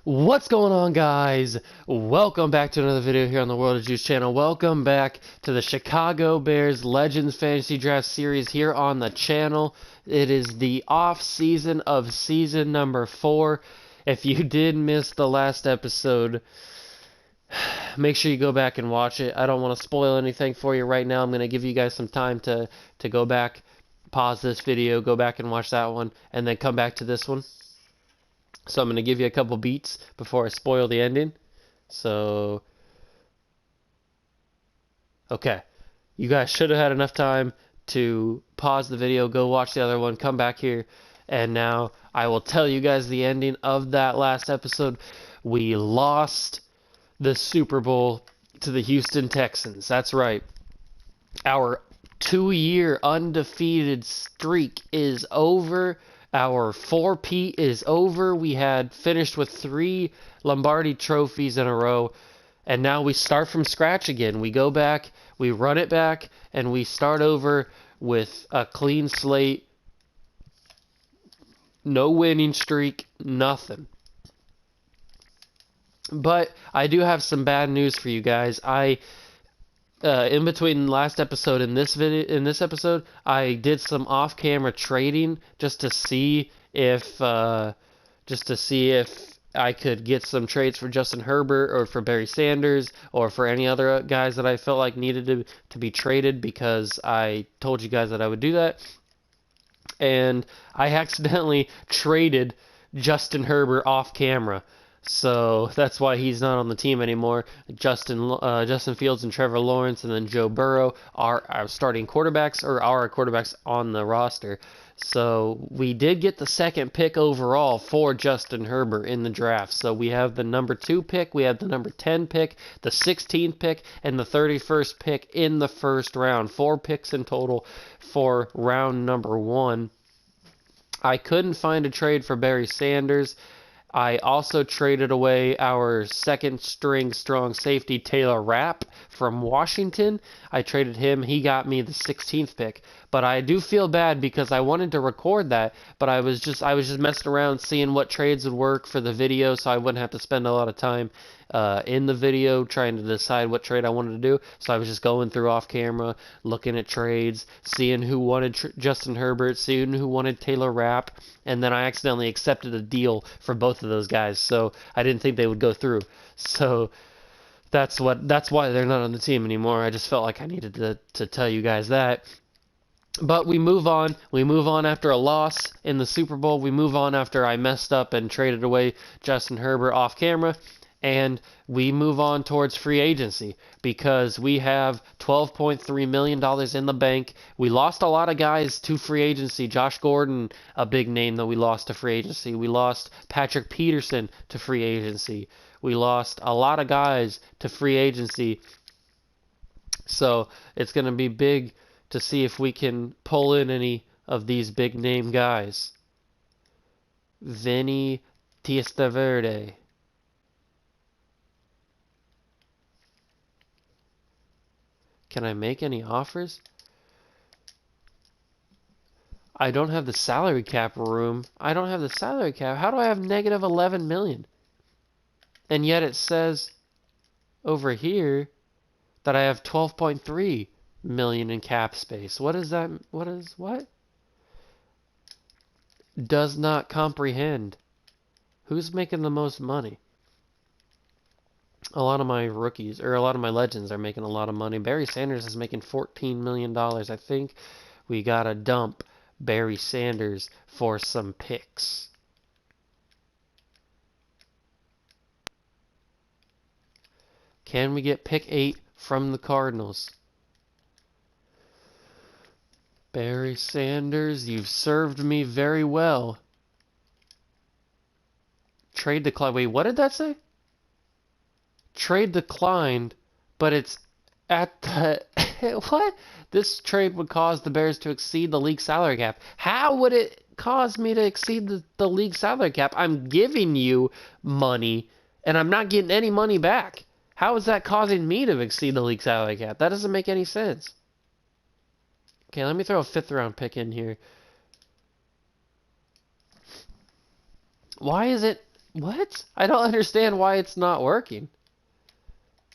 What's going on, guys? Welcome back to another video here on the World of Juice channel. Welcome back to the Chicago Bears Legends Fantasy Draft Series here on the channel. It is the off season of season number 4. If you did miss the last episode, make sure you go back and watch it. I don't want to spoil anything for you right now. I'm going to give you guys some time to go back, pause this video, go back and watch that one, and then come back to this one. So I'm going to give you a couple beats before I spoil the ending. So, okay. You guys should have had enough time to pause the video, go watch the other one, come back here, and now I will tell you guys the ending of that last episode. We lost the Super Bowl to the Houston Texans. That's right. Our 2-year undefeated streak is over. Our 4-peat is over. We had finished with 3 Lombardi trophies in a row, and now we start from scratch again. We go back, we run it back, and we start over with a clean slate. No winning streak, nothing. But I do have some bad news for you guys. In between last episode and this episode, I did some off-camera trading just to see if I could get some trades for Justin Herbert or for Barry Sanders or for any other guys that I felt like needed to be traded, because I told you guys that I would do that. And I accidentally traded Justin Herbert off camera. So that's why he's not on the team anymore. Justin Fields and Trevor Lawrence and then Joe Burrow are our starting quarterbacks, or our quarterbacks on the roster. So we did get the 2nd pick overall for Justin Herbert in the draft. So we have the number 2 pick, we have the number 10 pick, the 16th pick, and the 31st pick in the first round. 4 picks in total for round number 1. I couldn't find a trade for Barry Sanders. I also traded away our 2nd-string strong safety, Taylor Rapp, from Washington. I traded him. He got me the 16th pick. But I do feel bad because I wanted to record that, but I was just messing around seeing what trades would work for the video, so I wouldn't have to spend a lot of time in the video trying to decide what trade I wanted to do. So I was just going through off camera, looking at trades, seeing who wanted Justin Herbert, seeing who wanted Taylor Rapp, and then I accidentally accepted a deal for both of those guys. So I didn't think they would go through. So that's why they're not on the team anymore. I just felt like I needed to tell you guys that. But we move on. We move on after a loss in the Super Bowl. We move on after I messed up and traded away Justin Herbert off camera. And we move on towards free agency because we have $12.3 million in the bank. We lost a lot of guys to free agency. Josh Gordon, a big name that we lost to free agency. We lost Patrick Peterson to free agency. We lost a lot of guys to free agency. So it's going to be big to see if we can pull in any of these big name guys. Vinny Testaverde. Can I make any offers? I don't have the salary cap room. I don't have the salary cap. How do I have negative 11 million? And yet it says over here that I have 12.3 million in cap space. What is that? What? Does not comprehend. Who's making the most money? A lot of my rookies, or a lot of my legends, are making a lot of money. Barry Sanders is making $14 million. I think we gotta dump Barry Sanders for some picks. Can we get pick 8 from the Cardinals? Barry Sanders, you've served me very well. Trade declined. Wait, what did that say? Trade declined, but it's at the... What? This trade would cause the Bears to exceed the league salary cap. How would it cause me to exceed the league salary cap? I'm giving you money, and I'm not getting any money back. How is that causing me to exceed the league salary cap? That doesn't make any sense. Okay, let me throw a 5th-round pick in here. Why is it What? I don't understand why it's not working.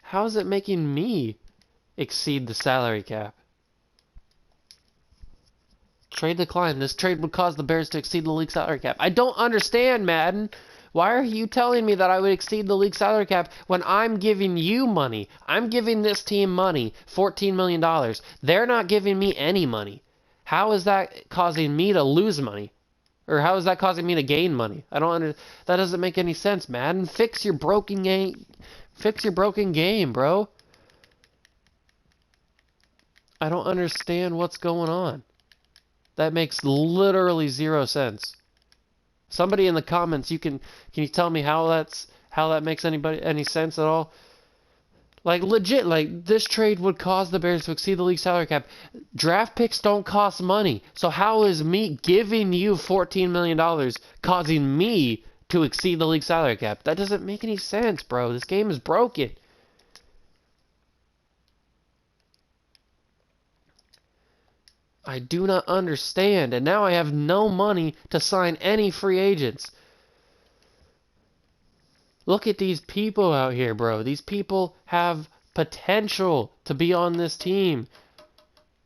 How is it making me exceed the salary cap? Trade decline. This trade would cause the Bears to exceed the league salary cap. I don't understand, Madden. Why are you telling me that I would exceed the league salary cap when I'm giving you money? I'm giving this team money, $14 million. They're not giving me any money. How is that causing me to lose money? Or how is that causing me to gain money? That doesn't make any sense, Madden. Fix your broken game. Fix your broken game, bro. I don't understand what's going on. That makes literally zero sense. Somebody in the comments, can you tell me how that makes any sense at all? Like legit, like this trade would cause the Bears to exceed the league salary cap. Draft picks don't cost money. So how is me giving you $14 million causing me to exceed the league salary cap? That doesn't make any sense, bro. This game is broken. I do not understand, and now I have no money to sign any free agents. Look at these people out here, bro. These people have potential to be on this team.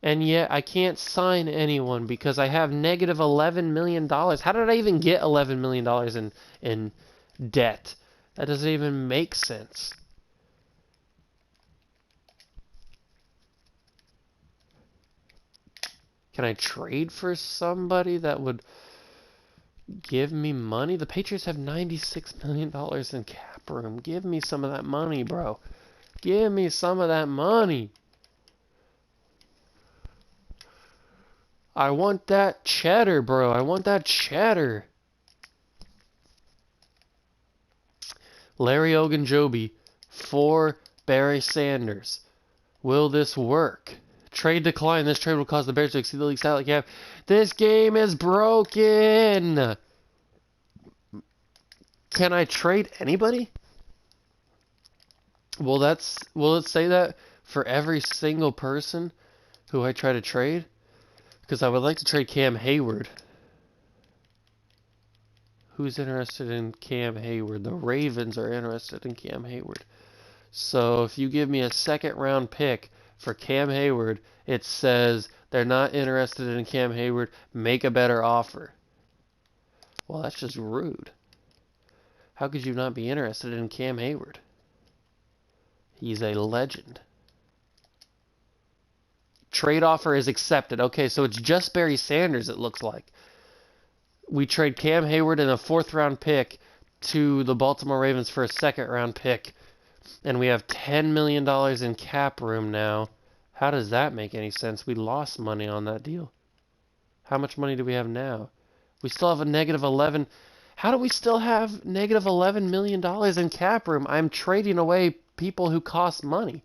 And yet I can't sign anyone because I have negative $11 million. How did I even get $11 million in debt? That doesn't even make sense. Can I trade for somebody that would give me money? The Patriots have $96 million in cap room. Give me some of that money, bro. Give me some of that money. I want that cheddar, bro. I want that cheddar. Larry Ogunjobi for Barry Sanders. Will this work? Trade decline. This trade will cause the Bears to exceed the league salary cap. This game is broken. Can I trade anybody? Will it say that for every single person who I try to trade? Because I would like to trade Cam Hayward. Who's interested in Cam Hayward? The Ravens are interested in Cam Hayward. So if you give me a second round pick for Cam Hayward, it says they're not interested in Cam Hayward. Make a better offer. Well, that's just rude. How could you not be interested in Cam Hayward? He's a legend. Trade offer is accepted. Okay, so it's just Barry Sanders, it looks like. We trade Cam Hayward and a 4th round pick to the Baltimore Ravens for a 2nd round pick. And we have $10 million in cap room now. How does that make any sense? We lost money on that deal. How much money do we have now? We still have a negative 11. How do we still have negative $11 million in cap room? I'm trading away people who cost money.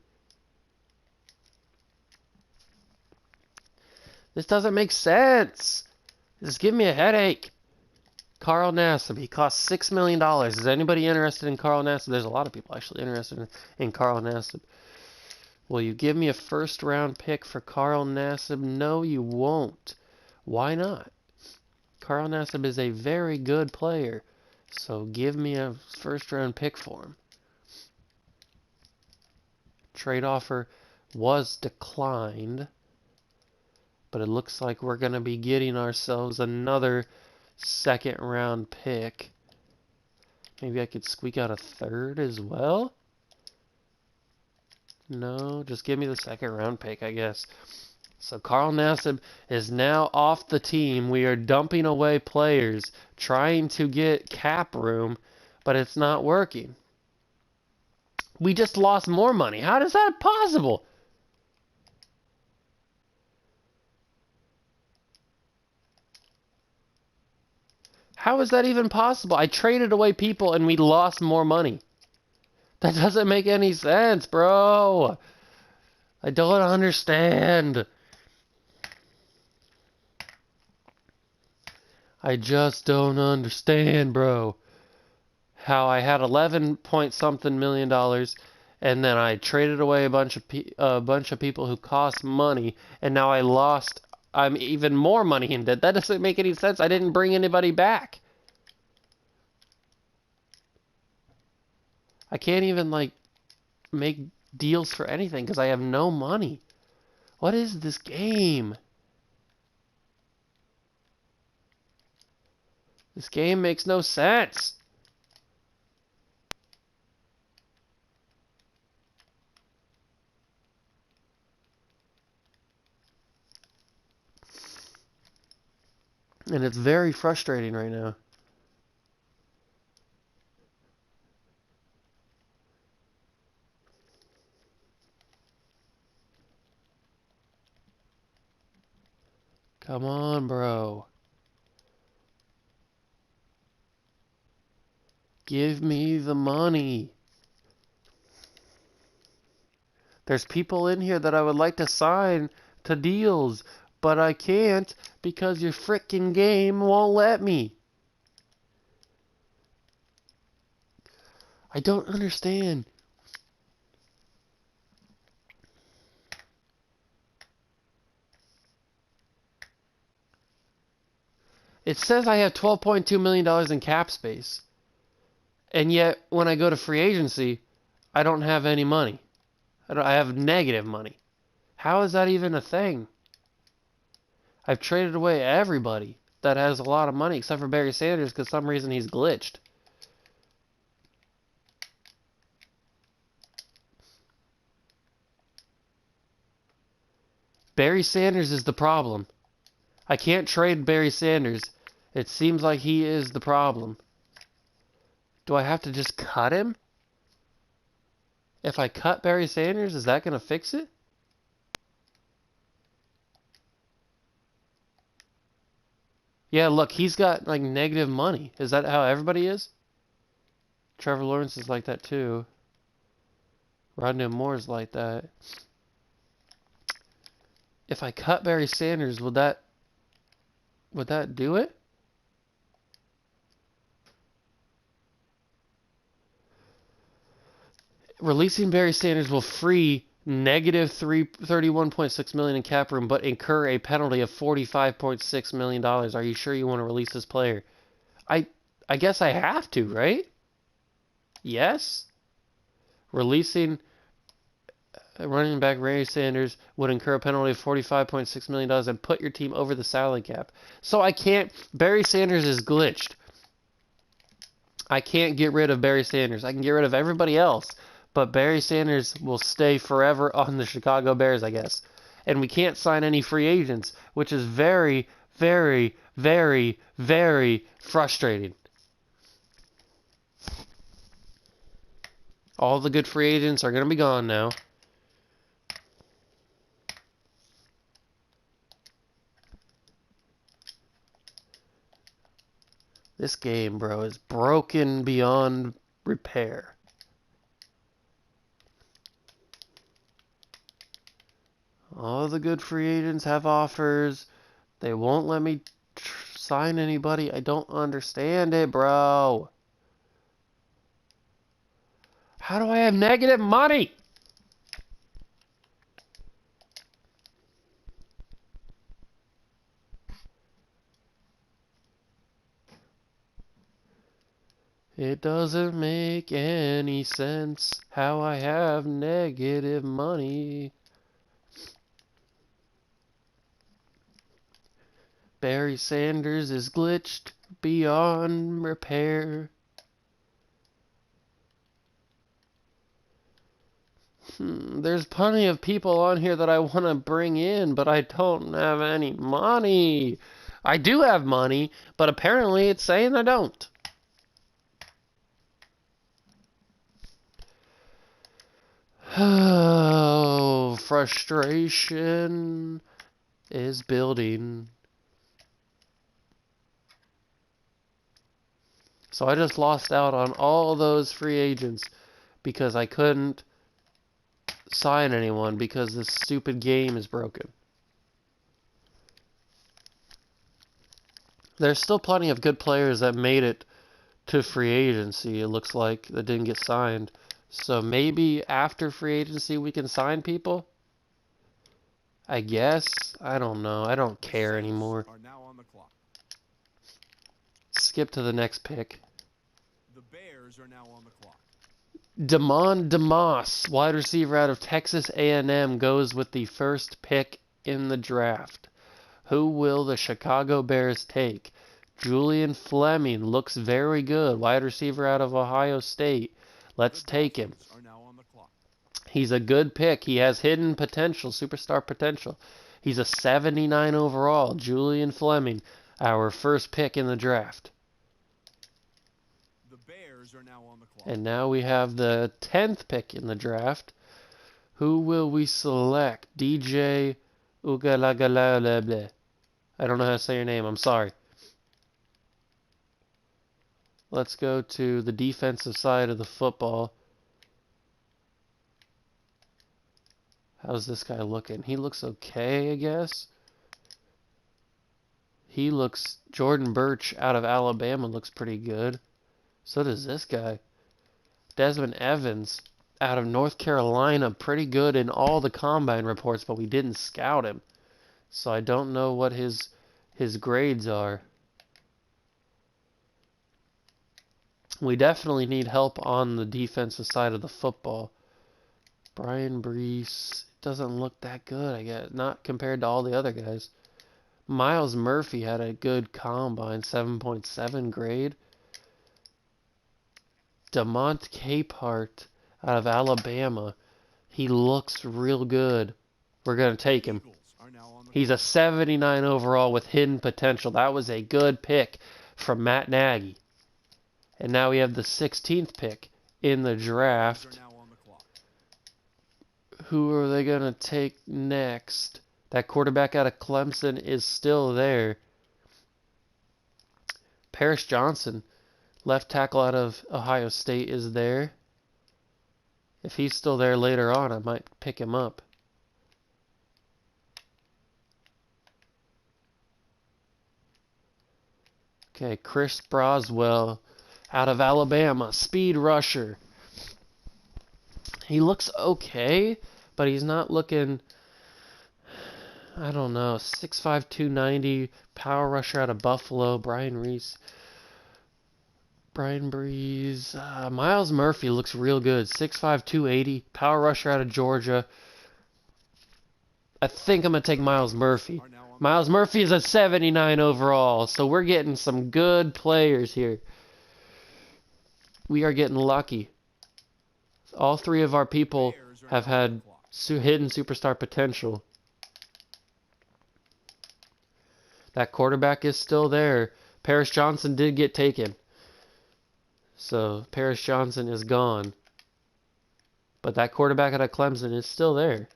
This doesn't make sense. This is giving me a headache. Carl Nassib, he costs $6 million. Is anybody interested in Carl Nassib? There's a lot of people actually interested in Carl Nassib. Will you give me a 1st round pick for Carl Nassib? No, you won't. Why not? Carl Nassib is a very good player. So give me a 1st round pick for him. Trade offer was declined. But it looks like we're going to be getting ourselves another 2nd round pick. Maybe I could squeak out a 3rd as well? No, just give me the 2nd round pick, I guess. So Carl Nassib is now off the team. We are dumping away players, trying to get cap room, but it's not working. We just lost more money. How is that possible? How is that even possible? I traded away people and we lost more money. That doesn't make any sense, bro. I don't understand. I just don't understand, bro. How I had 11 point something million dollars, and then I traded away a bunch of people who cost money, and now I'm even more money in debt. That doesn't make any sense. I didn't bring anybody back. I can't even, like, make deals for anything because I have no money. What is this game? This game makes no sense. And it's very frustrating right now. Come on, bro. Give me the money. There's people in here that I would like to sign to deals, but I can't because your frickin' game won't let me. I don't understand. It says I have $12.2 million in cap space. And yet, when I go to free agency, I don't have any money. I have negative money. How is that even a thing? I've traded away everybody that has a lot of money except for Barry Sanders because for some reason he's glitched. Barry Sanders is the problem. I can't trade Barry Sanders. It seems like he is the problem. Do I have to just cut him? If I cut Barry Sanders, is that going to fix it? Yeah, look, he's got like negative money. Is that how everybody is? Trevor Lawrence is like that too. Rodney Moore is like that. If I cut Barry Sanders, would that do it? Releasing Barry Sanders will free negative $31.6 million in cap room, but incur a penalty of $45.6 million. Are you sure you want to release this player? I guess I have to, right? Yes. Releasing running back Barry Sanders would incur a penalty of $45.6 million and put your team over the salary cap. So I can't. Barry Sanders is glitched. I can't get rid of Barry Sanders. I can get rid of everybody else. But Barry Sanders will stay forever on the Chicago Bears, I guess. And we can't sign any free agents, which is very, very, very, very frustrating. All the good free agents are going to be gone now. This game, bro, is broken beyond repair. All the good free agents have offers. They won't let me sign anybody. I don't understand it, bro. How do I have negative money? It doesn't make any sense how I have negative money. Barry Sanders is glitched beyond repair. There's plenty of people on here that I want to bring in, but I don't have any money. I do have money, but apparently it's saying I don't. Oh, frustration is building. So I just lost out on all those free agents because I couldn't sign anyone because this stupid game is broken. There's still plenty of good players that made it to free agency, it looks like, that didn't get signed. So maybe after free agency we can sign people? I guess. I don't know. I don't care anymore. Skip to the next pick. The Bears are now on the clock. Damon DeMoss, wide receiver out of Texas A&M, goes with the first pick in the draft. Who will the Chicago Bears take? Julian Fleming looks very good, wide receiver out of Ohio State. Let's take him. He's a good pick. He has hidden potential, superstar potential. He's a 79 overall. Julian Fleming, our first pick in the draft. The Bears are now on the clock. And now we have the 10th pick in the draft. Who will we select? DJ Ugalagalableh. I don't know how to say your name. I'm sorry. Let's go to the defensive side of the football. How's this guy looking? He looks okay, I guess. Jordan Birch out of Alabama looks pretty good. So does this guy. Desmond Evans out of North Carolina, pretty good in all the combine reports, but we didn't scout him. So I don't know what his grades are. We definitely need help on the defensive side of the football. Brian Brees doesn't look that good, I guess. Not compared to all the other guys. Miles Murphy had a good combine, 7.7 grade. DeMont Capehart out of Alabama. He looks real good. We're going to take him. He's a 79 overall with hidden potential. That was a good pick from Matt Nagy. And now we have the 16th pick in the draft. Who are they going to take next? That quarterback out of Clemson is still there. Paris Johnson, left tackle out of Ohio State, is there. If he's still there later on, I might pick him up. Okay, Chris Broswell out of Alabama, speed rusher. He looks okay, but he's not looking, I don't know, 6'5", 290, power rusher out of Buffalo, Brian Brees. Miles Murphy looks real good, 6'5", 280, power rusher out of Georgia. I think I'm going to take Miles Murphy. Miles Murphy is a 79 overall, so we're getting some good players here. We are getting lucky. All three of our people have had hidden superstar potential. That quarterback is still there. Paris Johnson did get taken. So Paris Johnson is gone. But that quarterback out of Clemson is still there.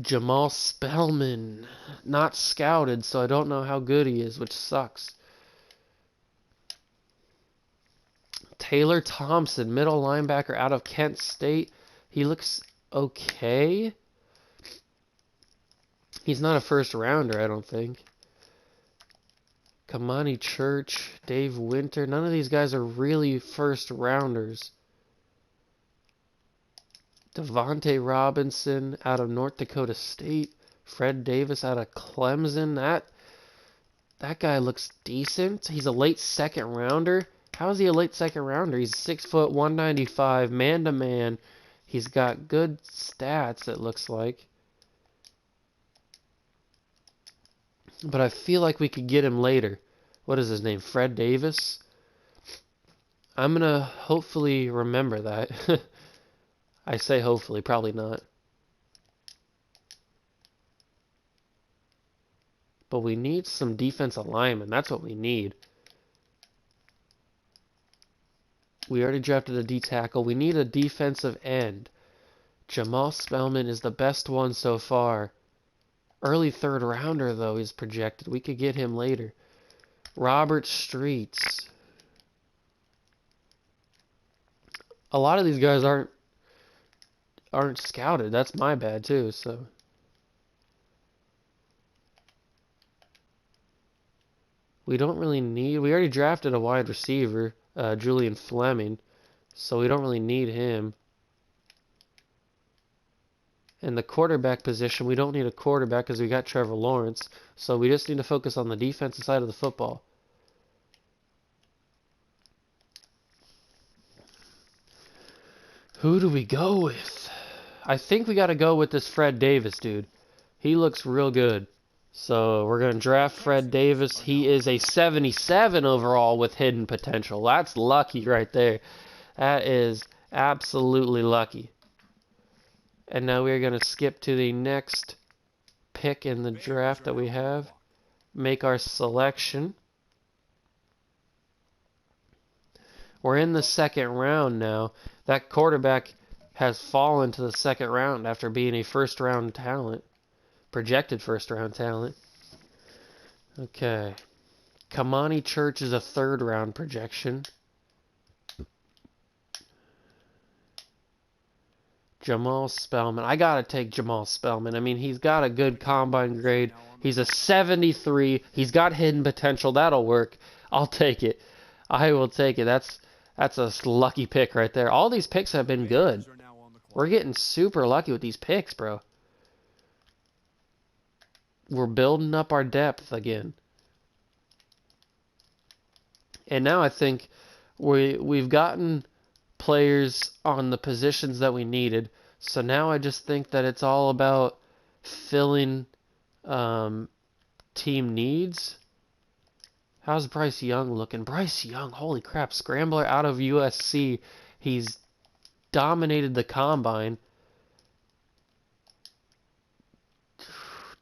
Jamal Spellman, not scouted, so I don't know how good he is, which sucks. Taylor Thompson, middle linebacker out of Kent State. He looks okay. He's not a first rounder, I don't think. Kamani Church, Dave Winter. None of these guys are really first rounders. Devontae Robinson out of North Dakota State. Fred Davis out of Clemson. That guy looks decent. He's a late second rounder. How is he a late second rounder? He's 6 foot, 195, man to man. He's got good stats, it looks like. But I feel like we could get him later. What is his name? Fred Davis? I'm going to hopefully remember that. I say hopefully, probably not. But we need some defensive linemen. That's what we need. We already drafted a D tackle. We need a defensive end. Jamal Spellman is the best one so far. Early third rounder, though, is projected. We could get him later. Robert Streets. A lot of these guys aren't scouted. That's my bad, too, so. We don't really need... We already drafted a wide receiver, Julian Fleming, so we don't really need him. In the quarterback position, we don't need a quarterback because we got Trevor Lawrence, so we just need to focus on the defensive side of the football. Who do we go with? I think we got to go with this Fred Davis dude. He looks real good. So we're going to draft Fred Davis. He is a 77 overall with hidden potential. That's lucky right there. That is absolutely lucky. And now we're going to skip to the next pick in the draft that we have. Make our selection. We're in the second round now. That quarterback has fallen to the second round after being a first round talent. Projected first round talent. Okay. Kamani Church is a third round projection. Jamal Spellman. I gotta take Jamal Spellman. I mean, he's got a good combine grade. He's a 73. He's got hidden potential. That'll work. I'll take it. I will take it. That's a lucky pick right there. All these picks have been good. We're getting super lucky with these picks, bro. We're building up our depth again. And now I think we've gotten players on the positions that we needed. So now I just think that it's all about filling team needs. How's Bryce Young looking? Bryce Young, holy crap, scrambler out of USC. He's dominated the combine.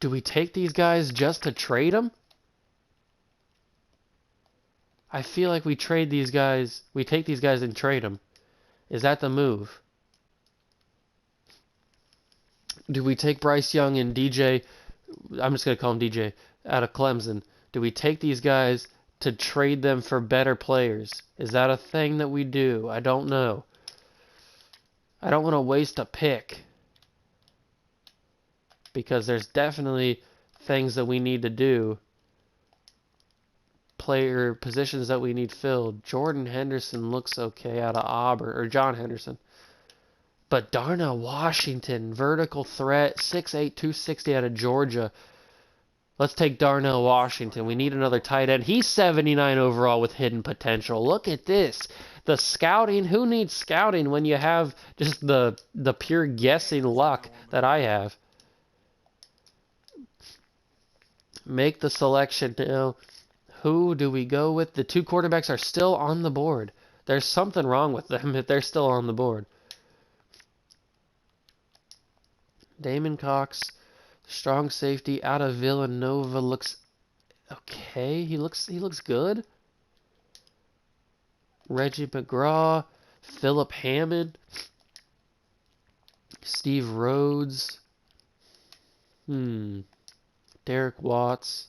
Do we take these guys just to trade them? I feel like we trade these guys. We take these guys and trade them. Is that the move? Do we take Bryce Young and DJ? I'm just going to call him DJ out of Clemson. Do we take these guys to trade them for better players? Is that a thing that we do? I don't know. I don't want to waste a pick. Because there's definitely things that we need to do. Player positions that we need filled. Jordan Henderson looks okay out of Auburn. Or John Henderson. But Darnell Washington, vertical threat, 6'8", 260 out of Georgia. Let's take Darnell Washington. We need another tight end. He's 79 overall with hidden potential. Look at this. The scouting. Who needs scouting when you have just the pure guessing luck that I have? Make the selection now. Who do we go with? The two quarterbacks are still on the board. There's something wrong with them if they're still on the board. Damon Cox, strong safety out of Villanova, looks okay. He looks good. Reggie McGraw, Philip Hammond, Steve Rhodes, Derek Watts.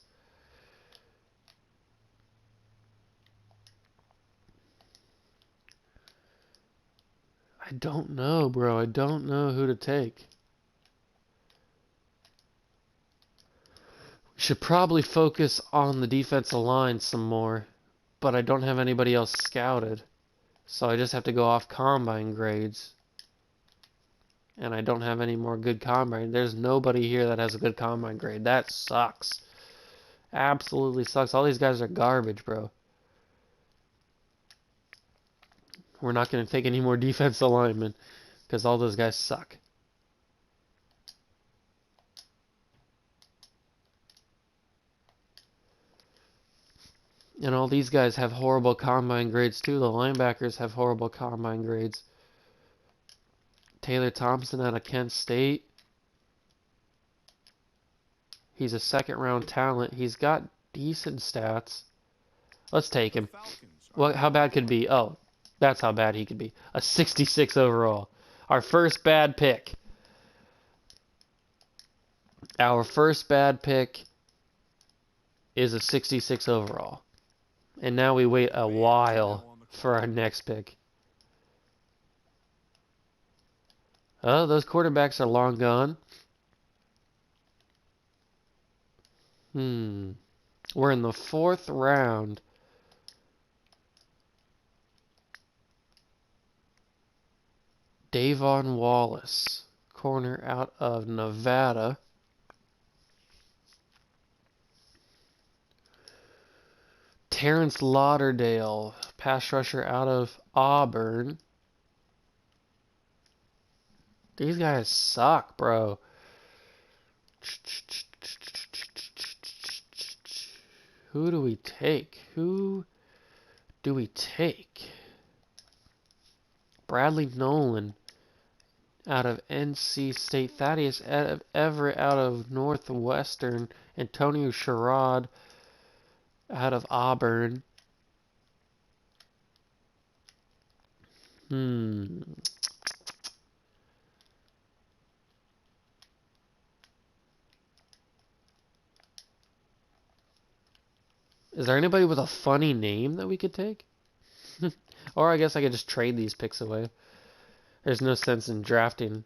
I don't know, bro. I don't know who to take. Should probably focus on the defensive line some more, but I don't have anybody else scouted, so I just have to go off combine grades, and I don't have any more good combine. There's nobody here that has a good combine grade. That sucks. Absolutely sucks. All these guys are garbage, bro. We're not going to take any more defensive linemen because all those guys suck. And all these guys have horrible combine grades too. The linebackers have horrible combine grades. Taylor Thompson out of Kent State. He's a second round talent. He's got decent stats. Let's take him. Well, how bad could it be? Oh, that's how bad he could be. A 66 overall. Our first bad pick. Our first bad pick is a 66 overall. And now we wait a while for our next pick. Oh, those quarterbacks are long gone. We're in the fourth round. Davon Wallace, corner out of Nevada. Terrence Lauderdale, pass rusher out of Auburn. These guys suck, bro. Who do we take? Who do we take? Bradley Nolan out of NC State. Thaddeus Everett out of Northwestern. Antonio Sherrod out of Auburn. Is there anybody with a funny name that we could take? Or I guess I could just trade these picks away. There's no sense in drafting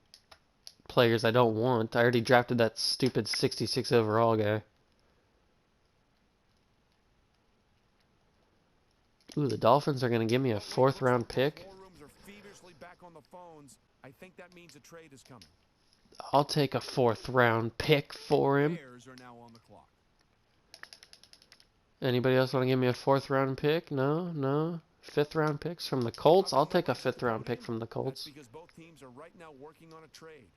players I don't want. I already drafted that stupid 66 overall guy. Ooh, the Dolphins are going to give me a 4th round pick. I think that means a trade is coming. I'll take a 4th round pick for him. Bears are now on the clock. Anybody else want to give me a 4th round pick? No, no. 5th round picks from the Colts? I'll take a 5th round pick from the Colts. Because both teams are right now working on a trade.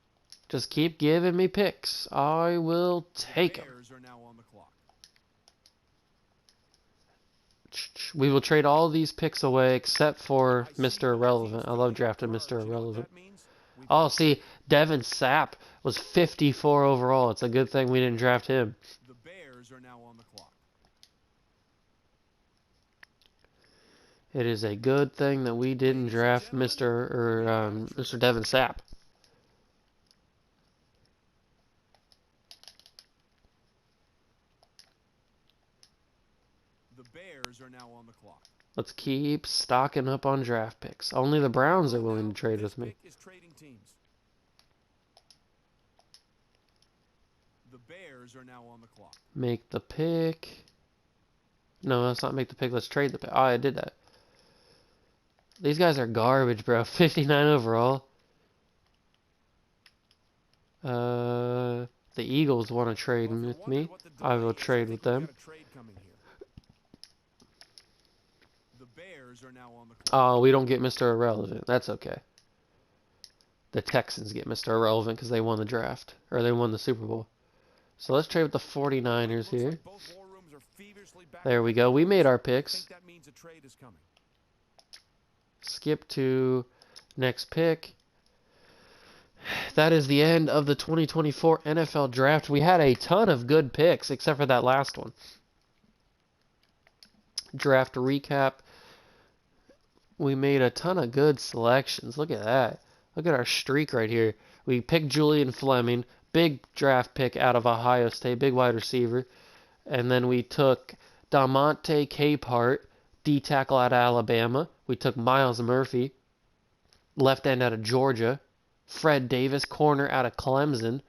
Just keep giving me picks. I will take them. Bears are now on the clock. We will trade all these picks away except for Mr. Irrelevant. I love drafting Mr. Irrelevant. Oh, see, Devin Sapp was 54 overall. It's a good thing we didn't draft him. The Bears are now on the clock. It is a good thing that we didn't draft Mr. Devin Sapp. The Bears are now on the clock. Let's keep stocking up on draft picks. Only the Browns are willing to trade with me. Is trading teams. The Bears are now on the clock. Make the pick. No, let's not make the pick. Let's trade the pick. Oh, I did that. These guys are garbage, bro. 59 overall. The Eagles want to trade with me. I will trade with them. Oh, we don't get Mr. Irrelevant. That's okay. The Texans get Mr. Irrelevant because they won the draft. Or they won the Super Bowl. So let's trade with the 49ers here. There we go. We made our picks. Skip to next pick. That is the end of the 2024 NFL Draft. We had a ton of good picks, except for that last one. Draft recap. We made a ton of good selections. Look at that. Look at our streak right here. We picked Julian Fleming, big draft pick out of Ohio State, big wide receiver. And then we took Damonte Capehart, D-tackle out of Alabama. We took Miles Murphy, left end out of Georgia. Fred Davis, corner out of Clemson.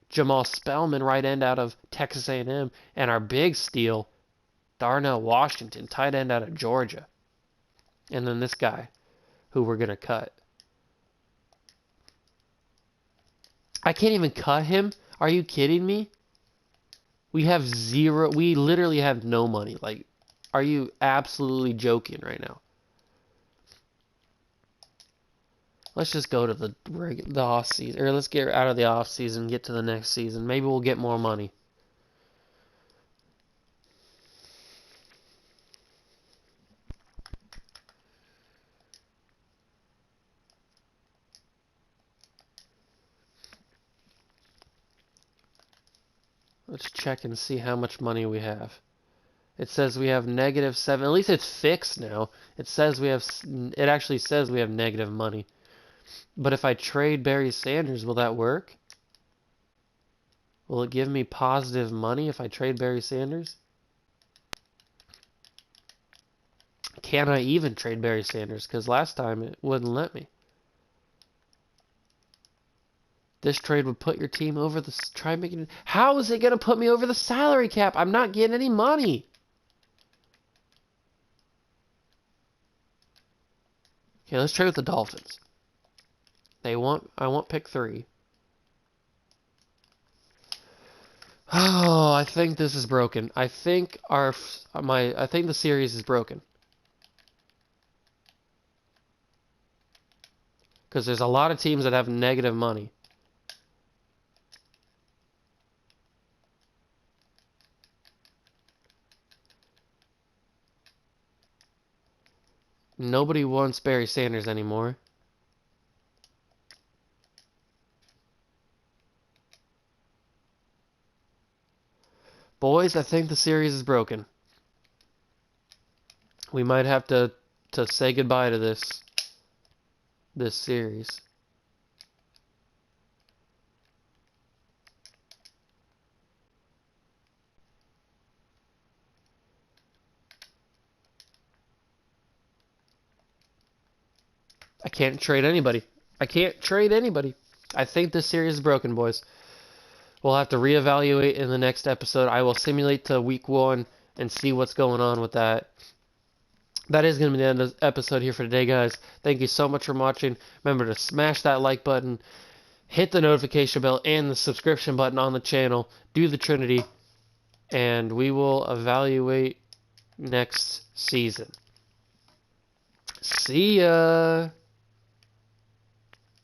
Jamal Spellman, right end out of Texas A&M. And our big steal, Darnell Washington, tight end out of Georgia. And then this guy, who we're going to cut. I can't even cut him? Are you kidding me? We have zero. We literally have no money. Like, are you absolutely joking right now? Let's just go to the off season, or let's get out of the off season, get to the next season. Maybe we'll get more money. Let's check and see how much money we have. It says we have -7. At least it's fixed now. It says we have. It actually says we have negative money. But if I trade Barry Sanders, will that work? Will it give me positive money if I trade Barry Sanders? Can I even trade Barry Sanders? Because last time it wouldn't let me. This trade would put your team over the... Try making it... How is it going to put me over the salary cap? I'm not getting any money. Okay, let's trade with the Dolphins. I want pick 3. Oh, I think this is broken. I think I think the series is broken. Because there's a lot of teams that have negative money. Nobody wants Barry Sanders anymore. Boys, I think the series is broken. We might have to say goodbye to this series. I can't trade anybody. I can't trade anybody. I think this series is broken, boys. We'll have to reevaluate in the next episode. I will simulate to week 1 and see what's going on with that. That is going to be the end of the episode here for today, guys. Thank you so much for watching. Remember to smash that like button, hit the notification bell, and the subscription button on the channel. Do the Trinity, and we will evaluate next season. See ya!